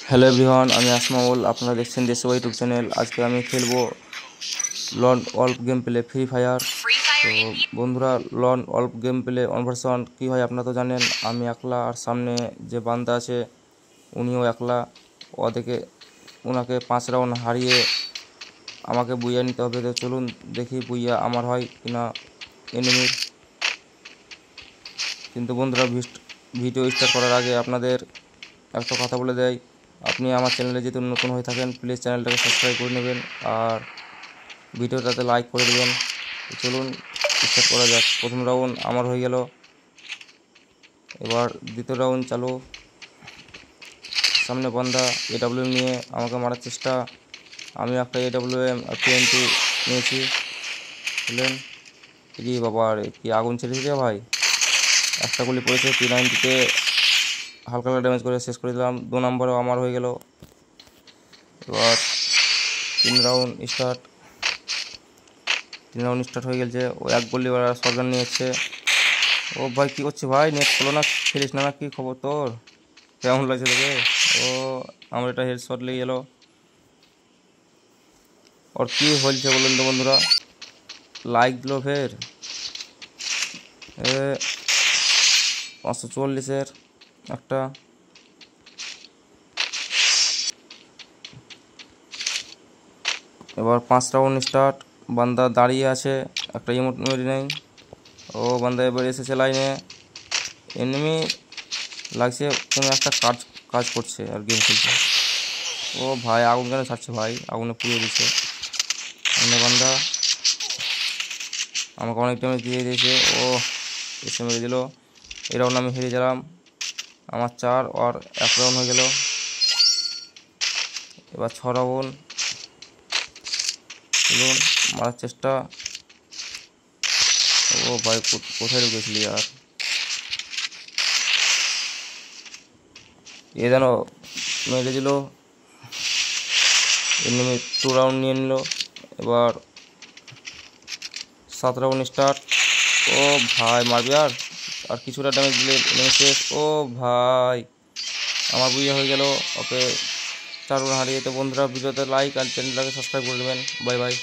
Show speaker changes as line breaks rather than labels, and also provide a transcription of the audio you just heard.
Hello everyone, আমি আসমাউল। আপনারা দেখছেন দেশে ইউটিউব চ্যানেল। আজকে আমি খেলবো লন অল্প গেম প্লে ফ্রি ফায়ার। তো বন্ধুরা, লন অল্প গেম প্লে অনভার্সন কী হয় আপনারা তো জানেন। আমি একলা, আর সামনে যে বান্দা আছে উনিও একলা। ওনাকে 5 রাউন্ড হারিয়ে আমাকে বুইয়া নিতে হবে। তো চলুন দেখি বুইয়া আমার হয় কিনা এনিমির। কিন্তু বন্ধুরা, ভিডিও স্টার্ট করার আগে আপনাদের একটা কথা বলে দেয়, আপনি আমার চ্যানেলে যদি নতুন হয়ে থাকেন প্লিজ চ্যানেলটাকে সাবস্ক্রাইব করে নেবেন আর ভিডিওটাতে লাইক করে দেবেন। চলুন স্টার্ট করা যাক। প্রথম রাউন্ড আমার হয়ে গেল, এবার দ্বিতীয় রাউন্ড চালু। সামনে বান্দা AWM নিয়ে আমাকে মারার চেষ্টা। আমি একটা AWM আর TNT নিয়েছি। বুঝলেন কি বাবা, রে কি আগুন ছেড়েছি রে ভাই। একটা গুলি পড়েছে, P90-তে হালকা হালকা ড্যামেজ করে শেষ করে দিলাম। 2 নম্বরও আমার হয়ে গেল। এবার 3 রাউন্ড স্টার্ট হয়ে গেছে। ও এক গোলি ওরা শটগান নিয়েছে। ও ভাই কী করছে ভাই, নেট খোলো না, খেলিস না, কী খবর তোর, কেমন লাগছে তোকে? ও আমার এটা হেডশট লেগে গেলো। ওর কী হয়েছে বলুন তো বন্ধুরা, লাইক দিল ফের 544-এর একটা। এবার 5 রাউন্ড স্টার্ট। বান্দা দাঁড়িয়ে আছে, একটা ইমোট মেরে নেই। ও বান্দা এবার এসেছে লাইনে। এনিমি লাগছে কোনো একটা কাজ করছে আর গেম খেলছে। ও ভাই আগুন কেন ছাড়ছে ভাই, আগুনে পুড়িয়ে দিচ্ছে। অন্য বান্দা আমাকে অনেক ড্যামেজ দিয়ে দিয়েছে। ও এসে মেরে দিল। এই রাউন্ড আমি হেরে গেলাম। আমার 4 আর 1 রাউন্ড হয়ে গেল। এবার 6 রাউন্ড। চলুন মারার চেষ্টা। ও ভাই কোথায় ঢুকেছিলি আর, এ যেন মেরে দিল। এনিমি 2 রাউন্ড নিয়ে নিল। এবার 7 রাউন্ড স্টার্ট। ও ভাই মারবি আর কিছুটা ড্যামেজ দিলে এনিমি শেষ। ও ভাই আমার বুইয়া হয়ে গেল। ওকে 4 রাউন্ড হারিয়ে। তো বন্ধুরা, ভিডিওতে লাইক আর চ্যানেলটাকে সাবস্ক্রাইব করে দেবেন। Bye bye.